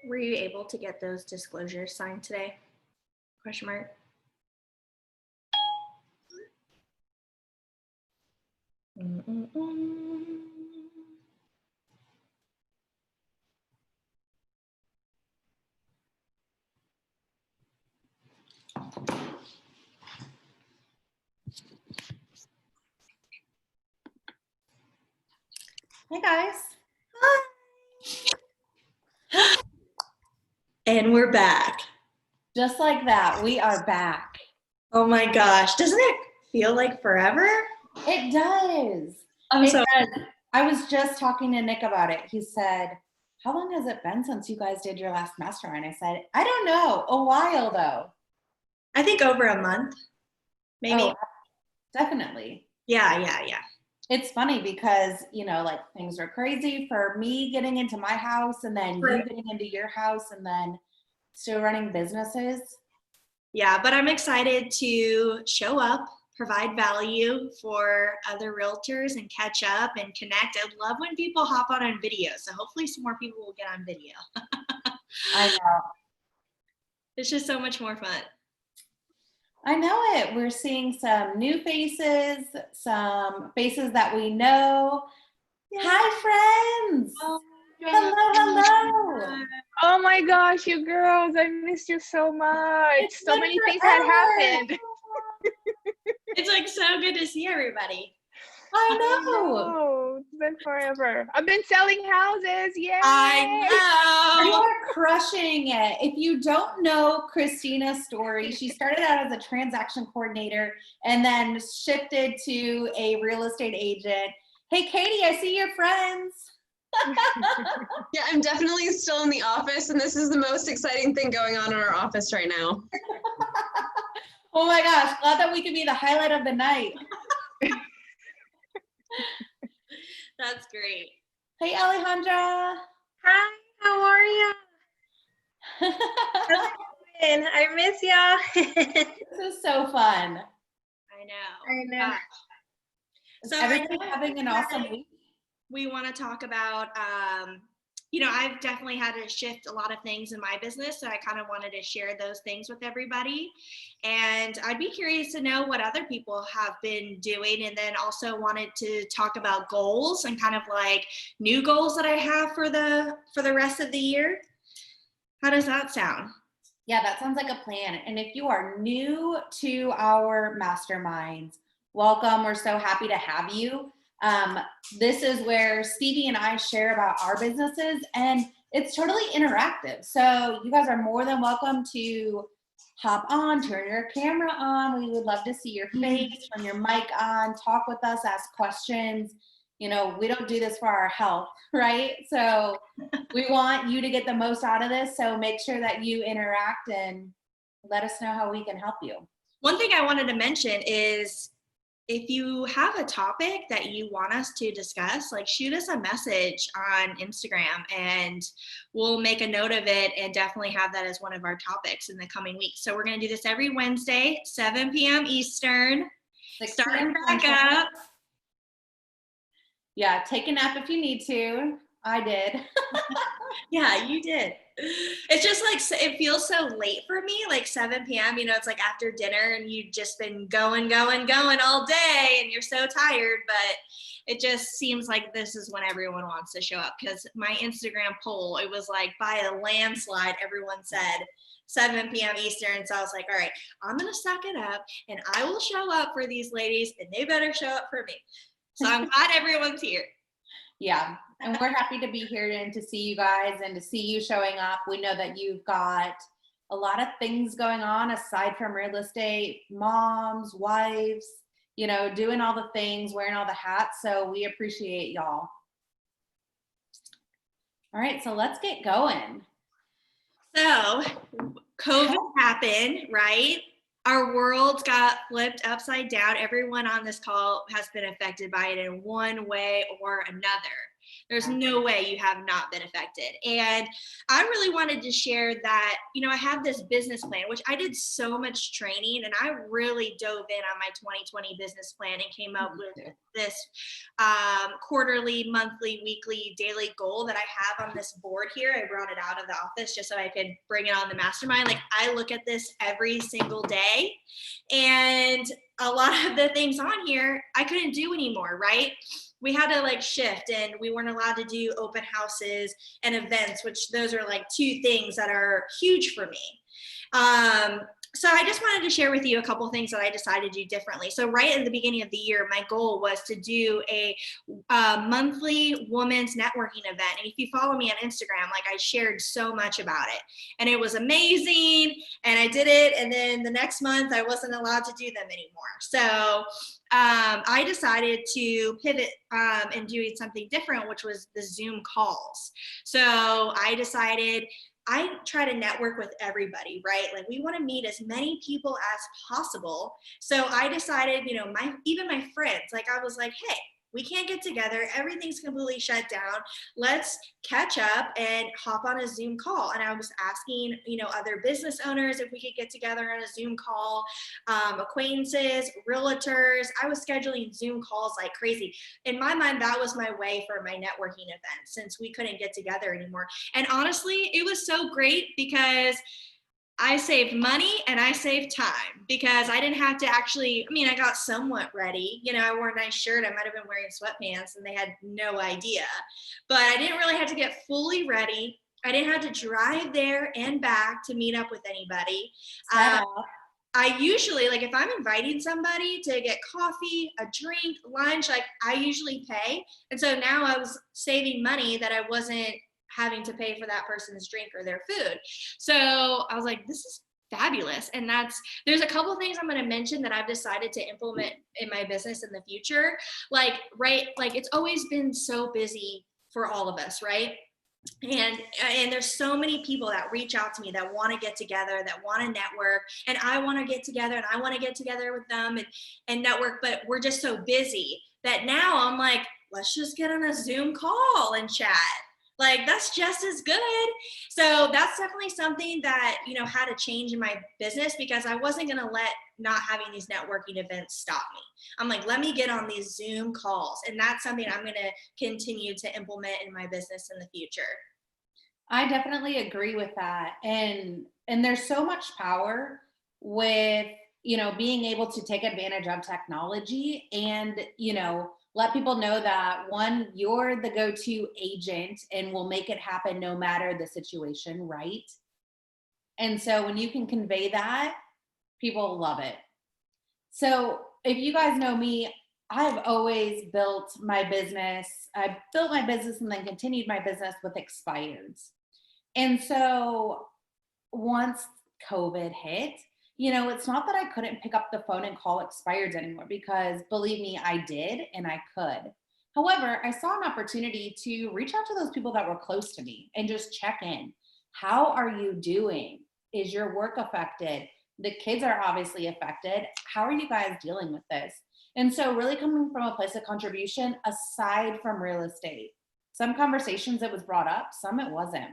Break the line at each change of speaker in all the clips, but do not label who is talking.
Were you able to get those disclosures signed today? Question mark.
Hey guys.
Hi. And we're back.
Just like that, we are back.
Oh my gosh, doesn't it feel like forever?
It does.
It
does. I was just talking to Nick about it. He said, how long has it been since you guys did your last mastermind? I said, I don't know. A while though.
I think over a month, maybe.
Oh, definitely.
Yeah.
It's funny because, like things were crazy for me getting into my house and then you getting into your house and then still running businesses.
Yeah, but I'm excited to show up, provide value for other realtors and catch up and connect. I love when people hop on video. So hopefully some more people will get on video.
I know.
It's just so much more fun.
I know it. We're seeing some new faces, some faces that we know. Yeah. Hi, friends.
Oh,
hello.
Oh my gosh, you girls, I missed you so much. So many things had happened.
It's like so good to see everybody.
I know.
It's been forever. I've been selling houses. Yay!
I know.
You are crushing it. If you don't know Christina's story, she started out as a transaction coordinator and then shifted to a real estate agent. Hey, Katie, I see your friends.
Yeah, I'm definitely still in the office, and this is the most exciting thing going on in our office right now.
Oh my gosh, glad that we could be the highlight of the night.
That's great.
Hey, Alejandra.
Hi, how are you? I miss y'all.
This is so fun.
I know.
So everybody having an awesome week.
We want to talk about, I've definitely had to shift a lot of things in my business. So I kind of wanted to share those things with everybody. And I'd be curious to know what other people have been doing. And then also wanted to talk about goals and kind of like new goals that I have for the rest of the year. How does that sound?
Yeah, that sounds like a plan. And if you are new to our masterminds, welcome. We're so happy to have you. This is where Stevie and I share about our businesses, and it's totally interactive. So you guys are more than welcome to hop on, turn your camera on. We would love to see your face, turn your mic on, talk with us, ask questions. We don't do this for our health, right? So we want you to get the most out of this. So make sure that you interact and let us know how we can help you.
One thing I wanted to mention is if you have a topic that you want us to discuss, like shoot us a message on Instagram and we'll make a note of it and definitely have that as one of our topics in the coming weeks. So we're going to do this every Wednesday, 7 p.m. Eastern. Starting back up.
Yeah, take a nap if you need to. I did.
Yeah, you did. It's just like, it feels so late for me, like 7 p.m. It's like after dinner and you've just been going all day and you're so tired, but it just seems like this is when everyone wants to show up because my Instagram poll, it was like by a landslide, everyone said 7 p.m. Eastern. So I was like, all right, I'm going to suck it up and I will show up for these ladies and they better show up for me. So I'm glad everyone's here.
Yeah, and we're happy to be here and to see you guys and to see you showing up. We know that you've got a lot of things going on aside from real estate, moms, wives, doing all the things, wearing all the hats. So we appreciate y'all. All right, so let's get going.
So COVID happened, right? Our world got flipped upside down. Everyone on this call has been affected by it in one way or another. There's no way you have not been affected. And I really wanted to share that, I have this business plan, which I did so much training, and I really dove in on my 2020 business plan and came up with this quarterly, monthly, weekly, daily goal that I have on this board here. I brought it out of the office just so I could bring it on the mastermind. Like, I look at this every single day, and a lot of the things on here I couldn't do anymore, right? We had to like shift, and we weren't allowed to do open houses and events, which those are like two things that are huge for me. So I just wanted to share with you a couple things that I decided to do differently. So right at the beginning of the year, my goal was to do a monthly women's networking event. And if you follow me on Instagram, like, I shared so much about it, and it was amazing. And I did it. And then the next month I wasn't allowed to do them anymore. So I decided to pivot and do something different, which was the Zoom calls. So I decided I try to network with everybody, right? Like, we want to meet as many people as possible. So I decided, even my friends, like, I was like, hey, we can't get together. Everything's completely shut down. Let's catch up and hop on a Zoom call. And I was asking, other business owners if we could get together on a Zoom call, acquaintances, realtors. I was scheduling Zoom calls like crazy. In my mind, that was my way for my networking event, since we couldn't get together anymore. And honestly, it was so great because I saved money and I saved time, because I didn't have to actually, I got somewhat ready. I wore a nice shirt. I might have been wearing sweatpants, and they had no idea. But I didn't really have to get fully ready. I didn't have to drive there and back to meet up with anybody. I usually, like, if I'm inviting somebody to get coffee, a drink, lunch, like, I usually pay. And so now I was saving money that I wasn't having to pay for that person's drink or their food. So I was like, this is fabulous. And there's a couple of things I'm going to mention that I've decided to implement in my business in the future. Like, it's always been so busy for all of us, right? And there's so many people that reach out to me that want to get together, that want to network, and I want to get together, and I want to get together with them and network, but we're just so busy that now I'm like, let's just get on a Zoom call and chat. Like, that's just as good. So that's definitely something that, had to change in my business, because I wasn't going to let not having these networking events stop me. I'm like, let me get on these Zoom calls. And that's something I'm going to continue to implement in my business in the future.
I definitely agree with that. And there's so much power with, being able to take advantage of technology and, let people know that, one, you're the go-to agent and will make it happen no matter the situation, right? And so when you can convey that, people love it. So if you guys know me, I've always built my business. I built my business and then continued my business with expireds. And so once COVID hit, it's not that I couldn't pick up the phone and call expireds anymore, because believe me, I did and I could. However, I saw an opportunity to reach out to those people that were close to me and just check in. How are you doing? Is your work affected? The kids are obviously affected. How are you guys dealing with this? And so really coming from a place of contribution aside from real estate. Some conversations it was brought up, some it wasn't.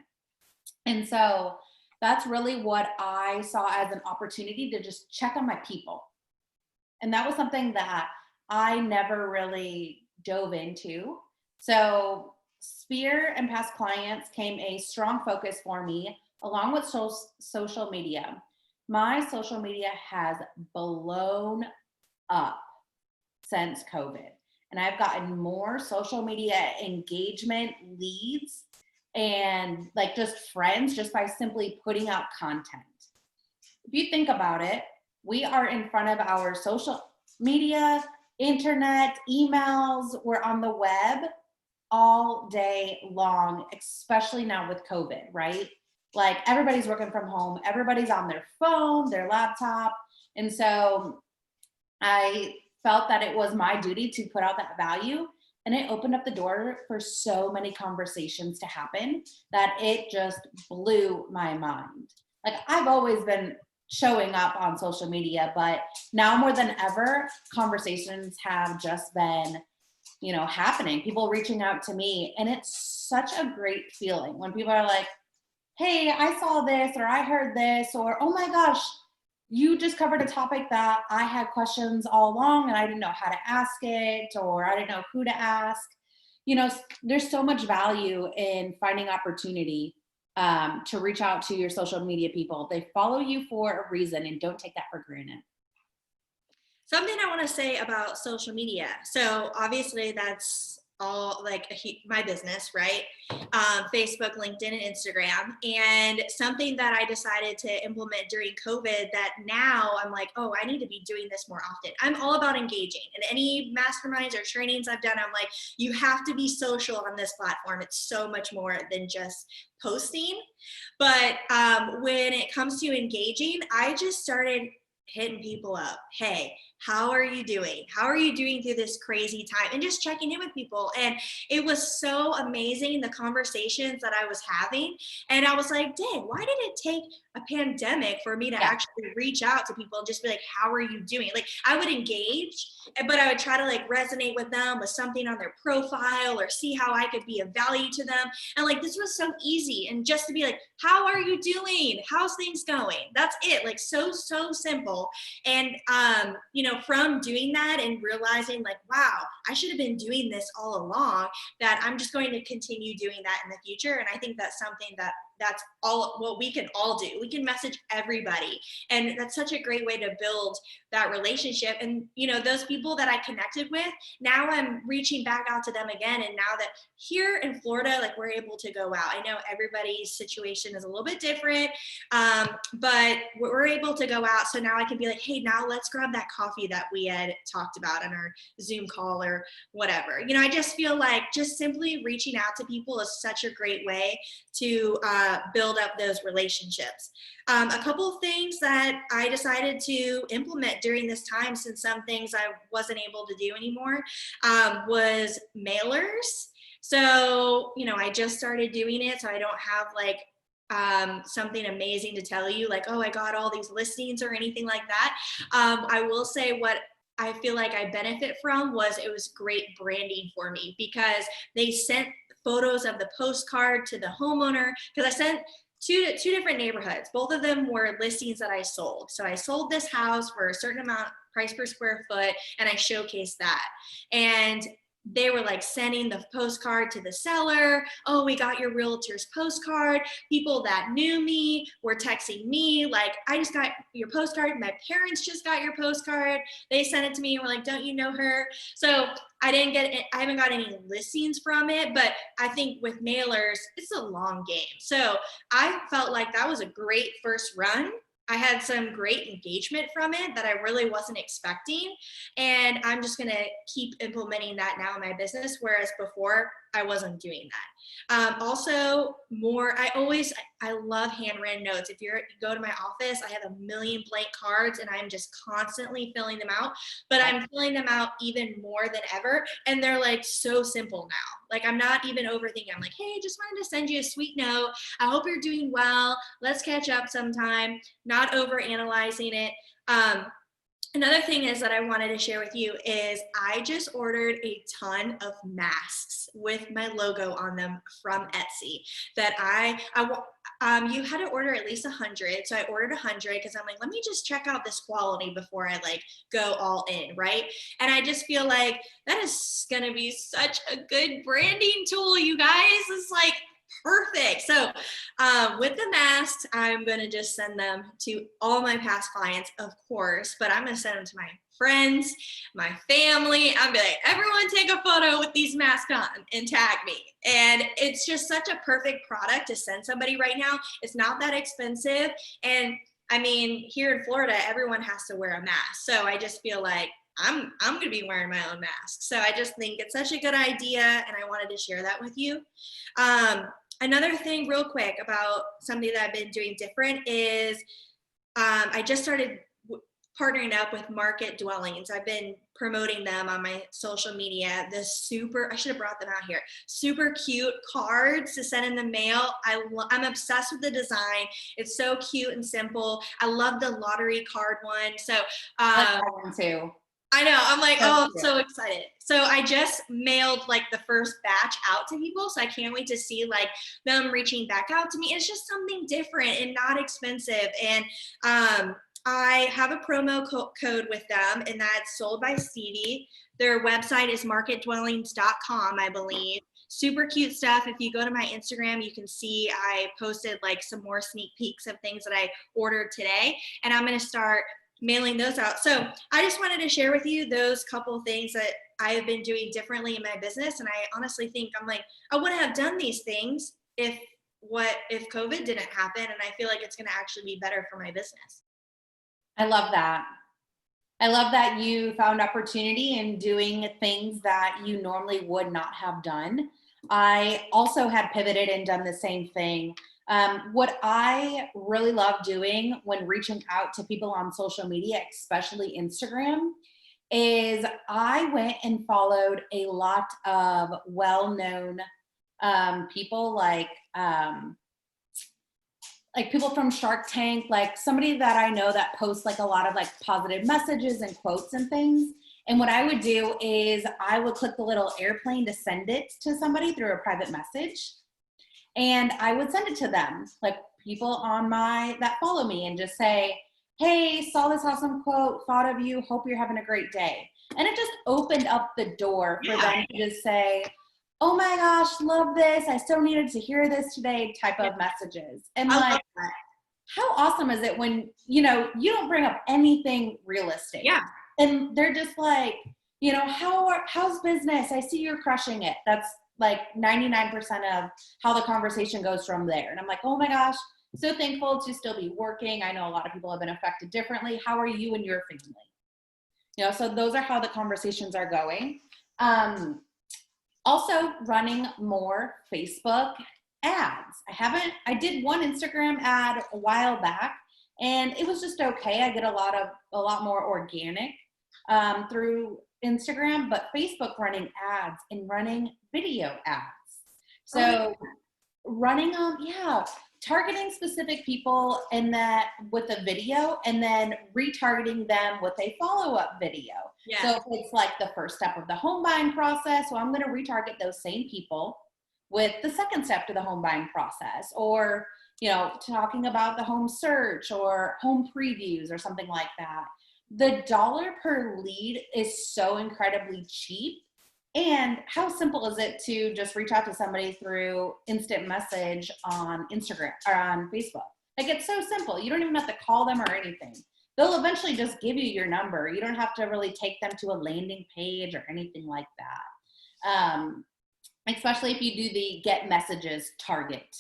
And so that's really what I saw as an opportunity to just check on my people. And that was something that I never really dove into. So Sphere and past clients came a strong focus for me, along with social media. My social media has blown up since COVID. And I've gotten more social media engagement leads and like just friends just by simply putting out content. If you think about it, we are in front of our social media, internet, emails, we're on the web all day long, especially now with COVID, right? Like everybody's working from home, everybody's on their phone, their laptop. And so I felt that it was my duty to put out that value. And it opened up the door for so many conversations to happen that it just blew my mind. Like I've always been showing up on social media, but now more than ever, conversations have just been happening, people reaching out to me. And it's such a great feeling when people are like, hey, I saw this, or I heard this, or, oh my gosh, you just covered a topic that I had questions all along and I didn't know how to ask it, or I didn't know who to ask. There's so much value in finding opportunity to reach out to your social media people. They follow you for a reason, and don't take that for granted.
Something I want to say about social media. So obviously that's all like my business, right? Facebook, LinkedIn, and Instagram. And something that I decided to implement during COVID that now I'm like, oh, I need to be doing this more often. I'm all about engaging. And any masterminds or trainings I've done, I'm like, you have to be social on this platform. It's so much more than just posting. But when it comes to engaging, I just started hitting people up. Hey, how are you doing? How are you doing through this crazy time? And just checking in with people. And it was so amazing, the conversations that I was having. And I was like, dang, why did it take a pandemic for me to actually reach out to people and just be like, how are you doing? Like, I would engage, but I would try to like resonate with them with something on their profile or see how I could be of value to them. And like, this was so easy. And just to be like, how are you doing? How's things going? That's it. Like, so simple. And, from doing that and realizing like, wow, I should have been doing this all along, that I'm just going to continue doing that in the future. And I think that's something that's all what we can all do. We can message everybody. And that's such a great way to build that relationship. And, those people that I connected with, now I'm reaching back out to them again. And now that here in Florida, like, we're able to go out. I know everybody's situation is a little bit different, but we're able to go out. So now I can be like, hey, now let's grab that coffee that we had talked about on our Zoom call or whatever. I just feel like just simply reaching out to people is such a great way to build up those relationships. A couple of things that I decided to implement during this time, since some things I wasn't able to do anymore, was mailers. So, I just started doing it, so I don't have like something amazing to tell you, like, oh, I got all these listings or anything like that. I will say what I feel like I benefit from was it was great branding for me, because they sent photos of the postcard to the homeowner, because I sent two different neighborhoods. Both of them were listings that I sold. So I sold this house for a certain amount, price per square foot, and I showcased that. And they were like sending the postcard to the seller. Oh, we got your realtor's postcard. People that knew me were texting me like, I just got your postcard. My parents just got your postcard. They sent it to me and were like, don't you know her? So I haven't got any listings from it, but I think with mailers, it's a long game. So I felt like that was a great first run. I had some great engagement from it that I really wasn't expecting. And I'm just going to keep implementing that now in my business, whereas before I wasn't doing that. Also, I love handwritten notes. If you go to my office, I have a million blank cards and I'm just constantly filling them out, but I'm filling them out even more than ever. And they're like so simple now. Like, I'm not even overthinking. I'm like, hey, just wanted to send you a sweet note. I hope you're doing well. Let's catch up sometime. Not over analyzing it. Another thing is that I wanted to share with you is I just ordered a ton of masks with my logo on them from Etsy that you had to order at least 100. So I ordered 100 because I'm like, let me just check out this quality before I like go all in, right? And I just feel like that is going to be such a good branding tool, you guys. It's like perfect. So with the masks, I'm going to just send them to all my past clients, of course, but I'm going to send them to my friends, my family. I'm be like, everyone take a photo with these masks on and tag me. And it's just such a perfect product to send somebody right now. It's not that expensive. And I mean, here in Florida, everyone has to wear a mask. So I just feel like I'm going to be wearing my own mask. So I just think it's such a good idea. And I wanted to share that with you. Another thing real quick about something that I've been doing different is I just started partnering up with Market Dwellings. I've been promoting them on my social media. I should have brought them out here. Super cute cards to send in the mail. I'm obsessed with the design. It's so cute and simple. I love the lottery card one. So
I like that one too.
I know. I'm like,
So
oh, I'm
cute.
so excited. So I just mailed like the first batch out to people. So I can't wait to see like them reaching back out to me. It's just something different and not expensive. And I have a promo code with them, and that's sold by Stevie. Their website is marketdwellings.com, I believe. Super cute stuff. If you go to my Instagram, you can see I posted like some more sneak peeks of things that I ordered today. And I'm going to start mailing those out. So I just wanted to share with you those couple things that I have been doing differently in my business. And I honestly think I'm like, I wouldn't have done these things if COVID didn't happen. And I feel like it's going to actually be better for my business.
I love that. I love that you found opportunity in doing things that you normally would not have done. I also had pivoted and done the same thing. What I really love doing when reaching out to people on social media, especially Instagram, is I went and followed a lot of well-known people like people from Shark Tank, like somebody that I know that posts like a lot of like positive messages and quotes and things. And what I would do is I would click the little airplane to send it to somebody through a private message. And I would send it to them, like people on that follow me, and just say, hey, saw this awesome quote, thought of you, hope you're having a great day. And it just opened up the door for them to just say, oh my gosh, love this. I so needed to hear this today type of messages. And like, how awesome is it when, you don't bring up anything realistic.
Yeah.
And they're just like, how's business? I see you're crushing it. That's like 99% of how the conversation goes from there. And I'm like, oh my gosh, so thankful to still be working. I know a lot of people have been affected differently. How are you and your family? So those are how the conversations are going. Also running more Facebook ads. I did one Instagram ad a while back, and it was just okay. I get a lot more organic through Instagram, but Facebook running ads and running video ads. So running them, targeting specific people and that with a video, and then retargeting them with a follow-up video. Yeah. So if it's like the first step of the home buying process, well, I'm going to retarget those same people with the second step to the home buying process, or, talking about the home search or home previews or something like that. The dollar per lead is so incredibly cheap. And how simple is it to just reach out to somebody through instant message on Instagram or on Facebook? Like, it's so simple. You don't even have to call them or anything. They'll eventually just give you your number. You don't have to really take them to a landing page or anything like that. Especially if you do the get messages target.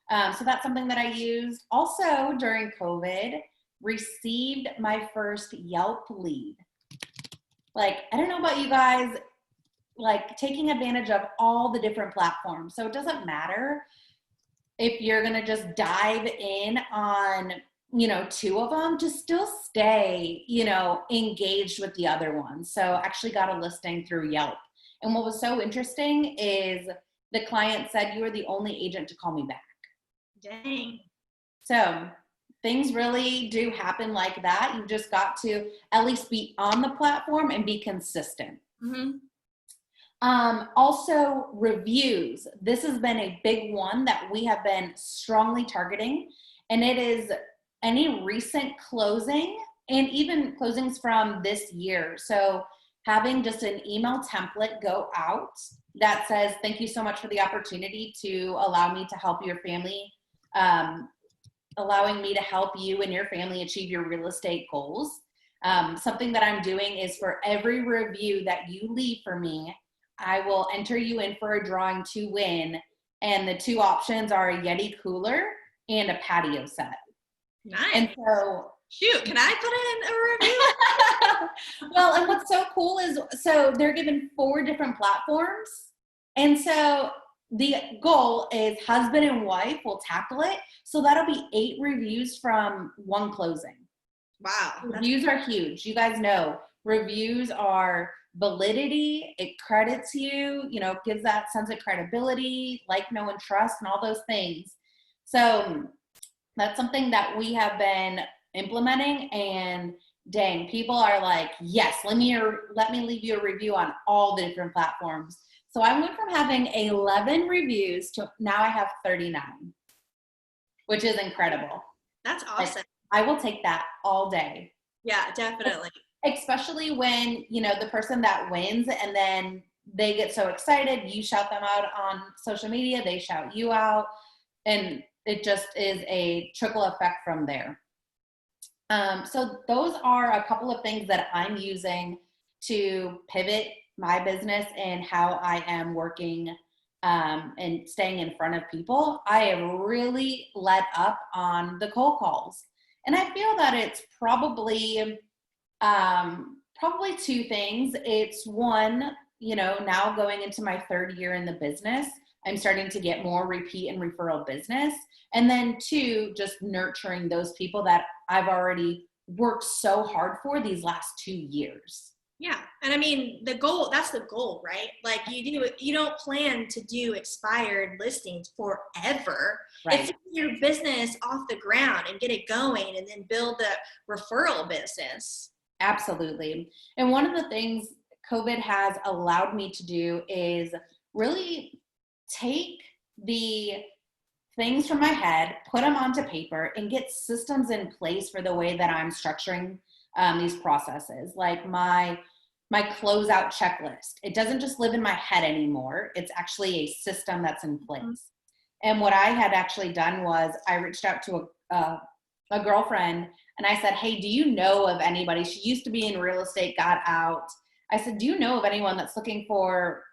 So that's something that I used. Also during COVID, received my first Yelp lead. Like, I don't know about you guys, like taking advantage of all the different platforms. So it doesn't matter if you're going to just dive in on, two of them, just still stay, engaged with the other ones. So actually got a listing through Yelp. And what was so interesting is the client said, you are the only agent to call me back.
Dang.
So things really do happen like that. You just got to at least be on the platform and be consistent.
Mm-hmm.
Also reviews. This has been a big one that we have been strongly targeting, and it is any recent closing and even closings from this year. So having just an email template go out that says, thank you so much for the opportunity to allow me to help your family, allowing me to help you and your family achieve your real estate goals. Something that I'm doing is for every review that you leave for me, I will enter you in for a drawing to win. And the two options are a Yeti cooler and a patio set.
Nice.
And so,
shoot, can I put in a review?
well, and what's so cool is, so they're given 4 different platforms. And so the goal is husband and wife will tackle it. So that'll be 8 reviews from one closing.
Wow.
Reviews are huge. You guys know reviews are validity. It credits you, gives that sense of credibility, like, know, and trust, and all those things. So that's something that we have been implementing, and dang, people are like, yes, let me leave you a review on all the different platforms. So I went from having 11 reviews to now I have 39, which is incredible.
That's awesome.
Like, I will take that all day.
Yeah, definitely.
Especially when, the person that wins and then they get so excited, you shout them out on social media, they shout you out, and it just is a trickle effect from there. So those are a couple of things that I'm using to pivot my business and how I am working and staying in front of people. I have really let up on the cold calls. And I feel that it's probably two things. It's one, now going into my third year in the business, I'm starting to get more repeat and referral business. And then two, just nurturing those people that I've already worked so hard for these last 2 years.
Yeah. And I mean, that's the goal, right? Like you don't plan to do expired listings forever.
Right.
It's to get your business off the ground and get it going and then build the referral business.
Absolutely. And one of the things COVID has allowed me to do is really take the things from my head, put them onto paper, and get systems in place for the way that I'm structuring these processes. Like my closeout checklist. It doesn't just live in my head anymore. It's actually a system that's in place. Mm-hmm. And what I had actually done was I reached out to a girlfriend and I said, hey, do you know of anybody? She used to be in real estate, got out. I said, do you know of anyone that's looking for,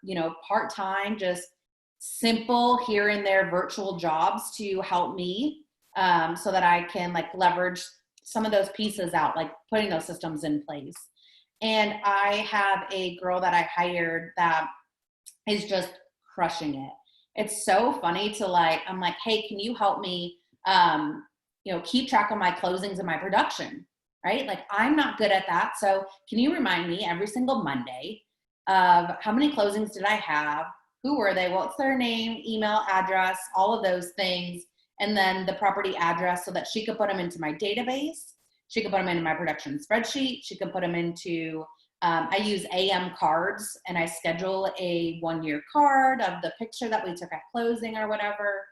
part-time, just simple here and there virtual jobs to help me so that I can leverage some of those pieces out, like putting those systems in place. And I have a girl that I hired that is just crushing it. It's so funny to I'm like, hey, can you help me, keep track of my closings and my production, right? Like I'm not good at that. So can you remind me every single Monday of how many closings did I have? Who were they? What's their name, email, address, all of those things. And then the property address so that she could put them into my database. She could put them into my production spreadsheet. She could put them into, I use AM cards and I schedule a 1-year card of the picture that we took at closing or whatever.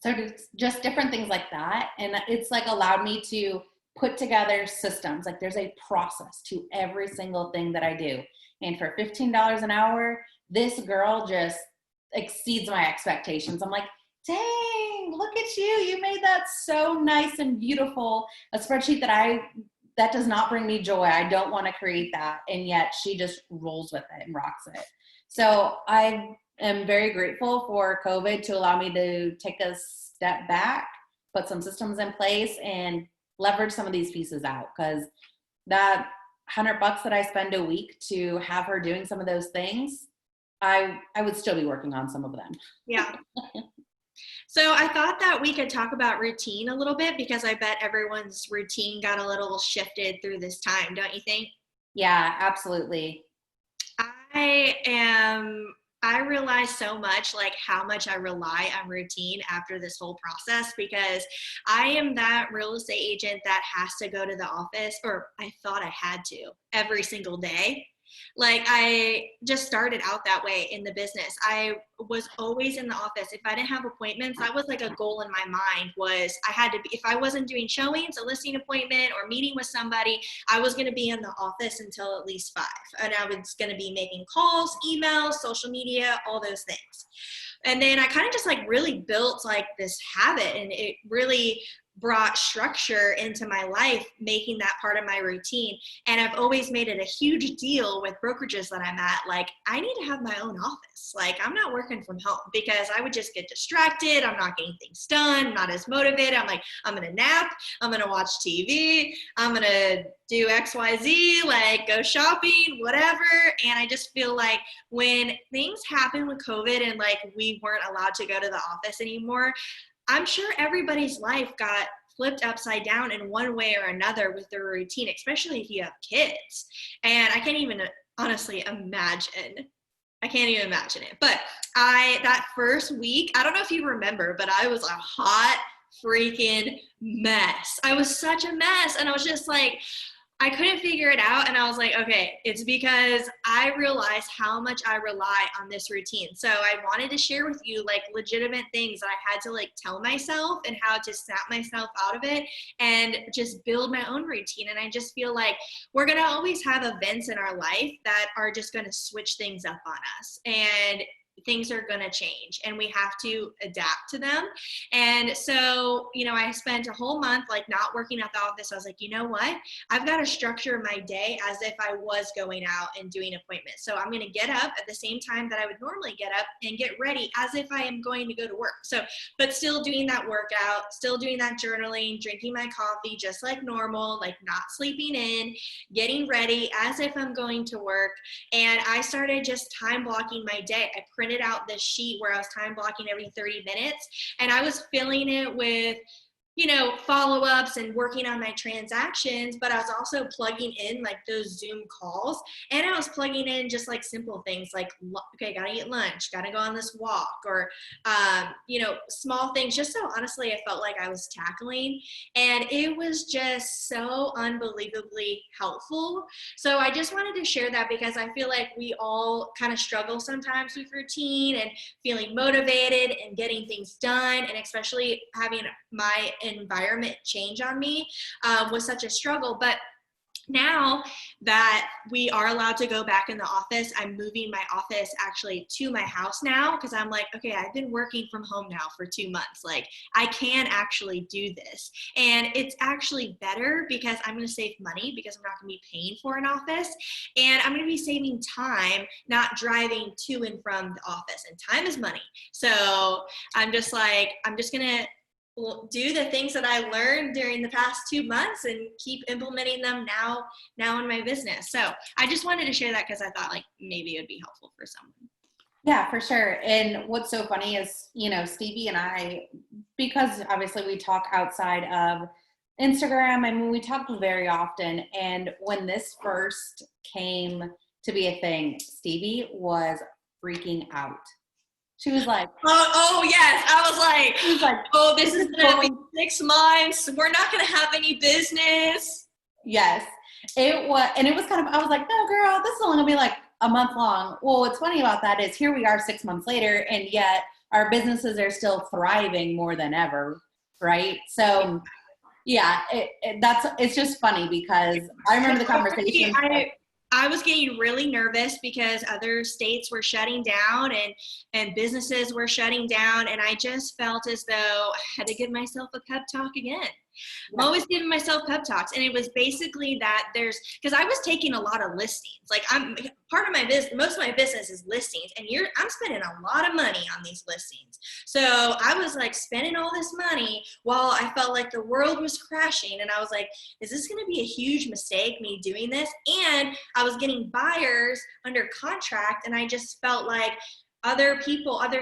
So just different things like that. And it's allowed me to put together systems. There's a process to every single thing that I do. And for $15 an hour, this girl just exceeds my expectations. I'm like, dang, look at you. You made that so nice and beautiful. A spreadsheet that does not bring me joy. I don't want to create that. And yet she just rolls with it and rocks it. So I am very grateful for COVID to allow me to take a step back, put some systems in place and leverage some of these pieces out. Because that $100 that I spend a week to have her doing some of those things, I would still be working on some of them.
Yeah. So I thought that we could talk about routine a little bit because I bet everyone's routine got a little shifted through this time, don't you think?
Yeah, absolutely.
I realize so much how much I rely on routine after this whole process because I am that real estate agent that has to go to the office, or I thought I had to, every single day. I just started out that way in the business. I was always in the office. If I didn't have appointments, that was a goal in my mind was I had to be, if I wasn't doing showings, a listing appointment or meeting with somebody, I was going to be in the office until at least 5. And I was going to be making calls, emails, social media, all those things. And then I kind of just really built this habit, and it really brought structure into my life, making that part of my routine. And I've always made it a huge deal with brokerages that I'm at. I need to have my own office. I'm not working from home because I would just get distracted. I'm not getting things done. I'm not as motivated. I'm going to nap. I'm going to watch TV. I'm going to do XYZ, go shopping, whatever. And I just feel when things happen with COVID and we weren't allowed to go to the office anymore, I'm sure everybody's life got flipped upside down in one way or another with their routine, especially if you have kids. And I can't even honestly imagine. I can't even imagine it. But that first week, I don't know if you remember, but I was a hot freaking mess. I was such a mess. And I was just like, I couldn't figure it out. And I was like, okay, it's because I realized how much I rely on this routine. So I wanted to share with you like legitimate things that I had to like tell myself and how to snap myself out of it and just build my own routine. And I just feel like we're going to always have events in our life that are just going to switch things up on us. And things are going to change and we have to adapt to them. And so, you know, I spent a whole month like not working at the office. I was like, you know what? I've got to structure my day as if I was going out and doing appointments. So I'm going to get up at the same time that I would normally get up and get ready as if I am going to go to work. So, but still doing that workout, still doing that journaling, drinking my coffee just like normal, like not sleeping in, getting ready as if I'm going to work. And I started just time blocking my day. I printed out this sheet where I was time blocking every 30 minutes and I was filling it with, you know, follow-ups and working on my transactions, but I was also plugging in like those Zoom calls and I was plugging in just like simple things like, okay, gotta eat lunch, gotta go on this walk or, you know, small things just so honestly I felt like I was tackling and it was just so unbelievably helpful. So I just wanted to share that because I feel like we all kind of struggle sometimes with routine and feeling motivated and getting things done and especially having my environment change on me was such a struggle. But now that we are allowed to go back in the office, I'm moving my office actually to my house now because I'm like, okay, I've been working from home now for 2 months. Like I can actually do this. And it's actually better because I'm going to save money because I'm not going to be paying for an office. And I'm going to be saving time, not driving to and from the office. And time is money. So I'm just like, I'm just going to do the things that I learned during the past 2 months and keep implementing them now in my business. So I just wanted to share that because I thought like maybe it would be helpful for someone.
Yeah, for sure. And what's so funny is, you know, Stevie and I, because obviously we talk outside of Instagram, I mean, we talk very often. And when this first came to be a thing, Stevie was freaking out. She was like,
oh yes. I was like, oh, this is going to be 6 months. We're not going to have any business.
Yes, it was. And it was kind of, I was like, no, girl, this is only going to be like a month long. Well, what's funny about that is here we are 6 months later, and yet our businesses are still thriving more than ever. Right. So yeah, it's just funny because I remember the conversation.
I was getting really nervous because other states were shutting down and businesses were shutting down. And I just felt as though I had to give myself a pep talk again. I'm always giving myself pep talks. And it was basically that because I was taking a lot of listings. Like I'm part of my business, most of my business is listings and I'm spending a lot of money on these listings. So I was like spending all this money while I felt like the world was crashing. And I was like, is this going to be a huge mistake, me doing this? And I was getting buyers under contract. And I just felt like other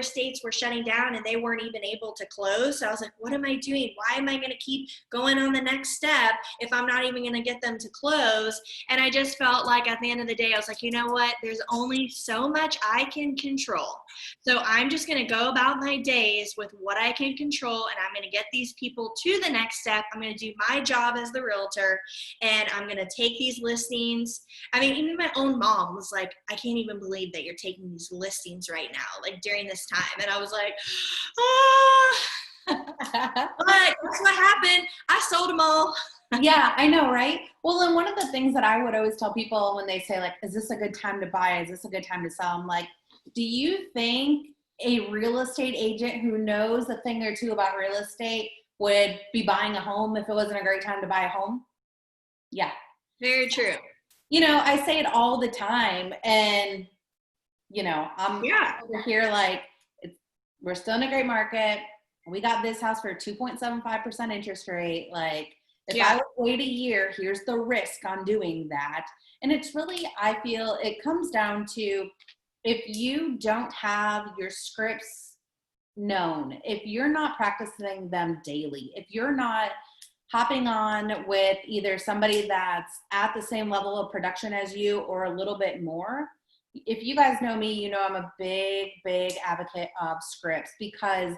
states were shutting down and they weren't even able to close. So I was like, what am I doing? Why am I going to keep going on the next step if I'm not even going to get them to close? And I just felt like at the end of the day, I was like, you know what? There's only so much I can control. So I'm just going to go about my days with what I can control. And I'm going to get these people to the next step. I'm going to do my job as the realtor and I'm going to take these listings. I mean, even my own mom was like, I can't even believe that you're taking these listings right now, like during this time. And I was like, but that's what happened. I sold them all.
Yeah, I know, right? Well, and one of the things that I would always tell people when they say like, is this a good time to buy? Is this a good time to sell? I'm like, do you think a real estate agent who knows a thing or two about real estate would be buying a home if it wasn't a great time to buy a home? Yeah.
Very true.
You know, I say it all the time and you know, I'm over here like we're still in a great market. We got this house for 2.75% interest rate. Like if I would wait a year, here's the risk on doing that. And it's really, I feel it comes down to if you don't have your scripts known, if you're not practicing them daily, if you're not hopping on with either somebody that's at the same level of production as you or a little bit more. If you guys know me, you know I'm a big advocate of scripts because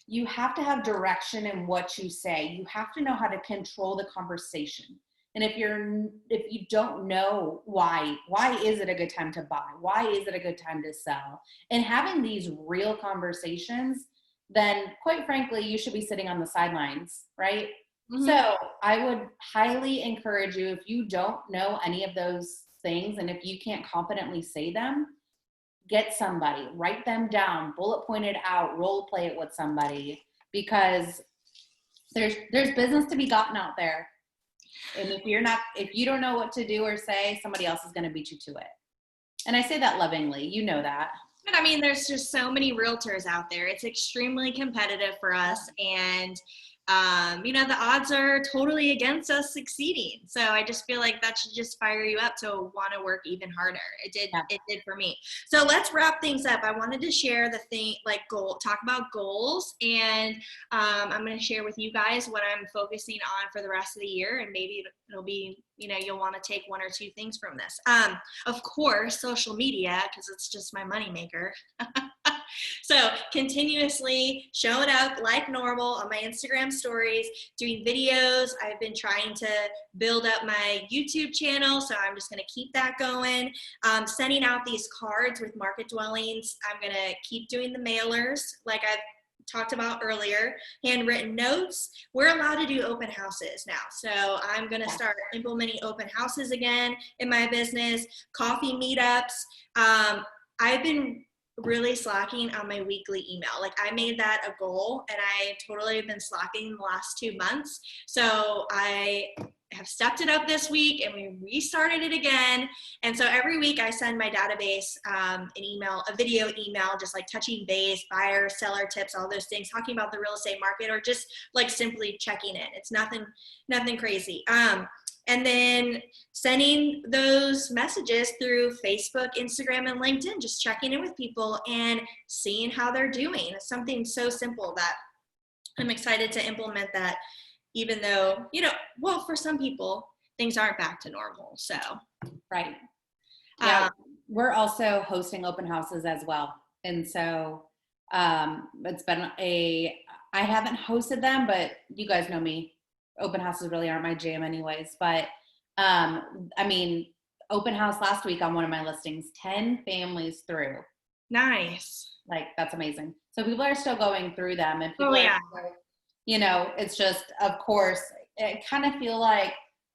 you have to have direction in what you say. You have to know how to control the conversation. And if you don't know why is it a good time to buy? Why is it a good time to sell? And having these real conversations, then quite frankly, you should be sitting on the sidelines, right? Mm-hmm. So I would highly encourage you, if you don't know any of those things, and if you can't confidently say them, get somebody, write them down, bullet point it out, role play it with somebody, because there's business to be gotten out there. And if you don't know what to do or say, somebody else is going to beat you to it. And I say that lovingly, you know that.
But I mean, there's just so many realtors out there. It's extremely competitive for us. And, the odds are totally against us succeeding. So I just feel like that should just fire you up to want to work even harder. It did for me. So let's wrap things up. I wanted to share the thing, talk about goals. And I'm going to share with you guys what I'm focusing on for the rest of the year. And maybe it'll be, you'll want to take one or two things from this. Of course, social media, because it's just my moneymaker. So continuously showing up like normal on my Instagram stories, doing videos. I've been trying to build up my YouTube channel, so I'm just going to keep that going. Sending out these cards with market dwellings. I'm going to keep doing the mailers like I've talked about earlier. Handwritten notes. We're allowed to do open houses now, so I'm going to start implementing open houses again in my business. Coffee meetups. I've been really slacking on my weekly email. I made that a goal, and I totally have been slacking the last 2 months. So I have stepped it up this week, and we restarted it again. And so every week I send my database an email, a video email, just touching base, buyer, seller tips, all those things, talking about the real estate market, or just simply checking in. It's nothing crazy. And then sending those messages through Facebook, Instagram, and LinkedIn, just checking in with people and seeing how they're doing. It's something so simple that I'm excited to implement that, even though, for some people, things aren't back to normal. So,
right. Yeah, we're also hosting open houses as well. And so it's been I haven't hosted them, but you guys know me. Open houses really aren't my jam anyways, but open house last week on one of my listings, 10 families through.
Nice.
That's amazing. So people are still going through them, and people it's just, of course, I kind of feel like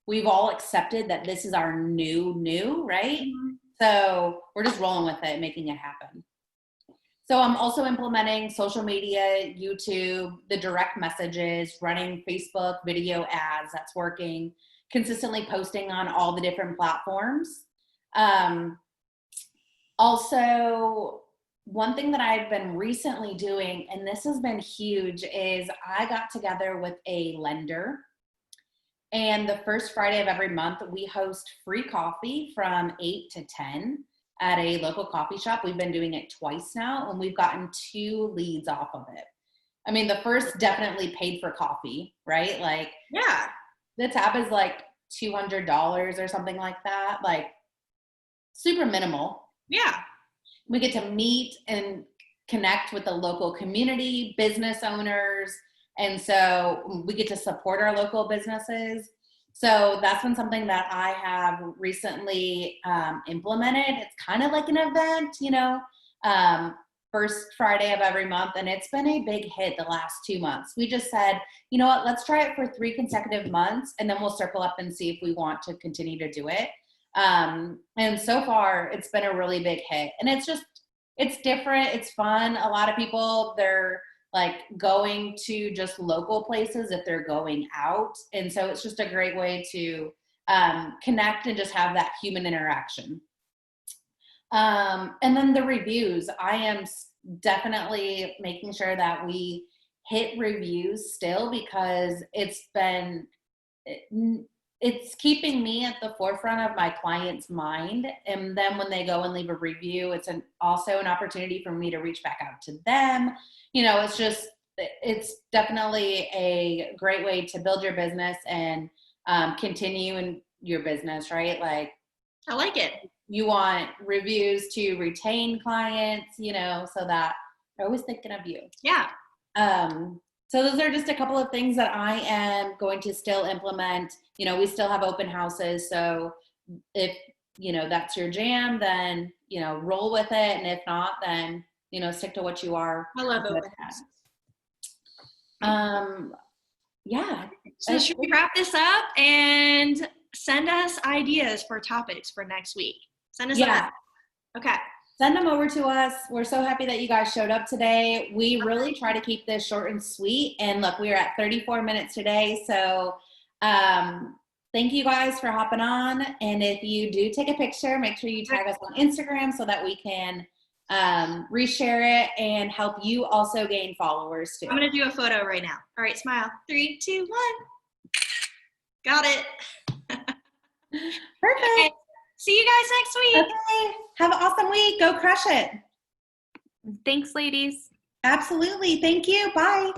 we've all accepted that this is our new, right? Mm-hmm. So we're just rolling with it, making it happen. So I'm also implementing social media, YouTube, the direct messages, running Facebook video ads. That's working. Consistently posting on all the different platforms. Also, one thing that I've been recently doing, and this has been huge, is I got together with a lender. And the first Friday of every month, we host free coffee from 8 to 10. At a local coffee shop. We've been doing it twice now, and we've gotten 2 leads off of it. I mean, the first definitely paid for coffee, right? The tab is $200 or something like that. Super minimal.
Yeah.
We get to meet and connect with the local community, business owners. And so we get to support our local businesses. So that's been something that I have recently implemented. It's kind of like an event, first Friday of every month. And it's been a big hit the last 2 months. We just said, you know what, let's try it for 3 consecutive months, and then we'll circle up and see if we want to continue to do it. And so far, it's been a really big hit. And it's different. It's fun. A lot of people, they're going to just local places if they're going out. And so it's just a great way to connect and just have that human interaction. And then the reviews. I am definitely making sure that we hit reviews still, because it's keeping me at the forefront of my client's mind. And then when they go and leave a review, it's also an opportunity for me to reach back out to them. It's definitely a great way to build your business and continue in your business, right?
I like it.
You want reviews to retain clients, so that they're always thinking of you.
Yeah.
So those are just a couple of things that I am going to still implement. You know, we still have open houses. So if, you know, that's your jam, then, you know, roll with it. And if not, then, you know, stick to what you are.
I love
good
open
at.
houses.
Yeah.
So should we wrap this up and send us ideas for topics for next week? Send us a Okay.
Send them over to us. We're so happy that you guys showed up today. We really try to keep this short and sweet. And look, we are at 34 minutes today. So thank you guys for hopping on. And if you do take a picture, make sure you tag us on Instagram so that we can reshare it and help you also gain followers too.
I'm going to do a photo right now. All right, smile. 3, 2, 1. Got it.
Perfect.
Okay. See you guys next week.
Okay. Have an awesome week. Go crush it.
Thanks, ladies.
Absolutely. Thank you. Bye.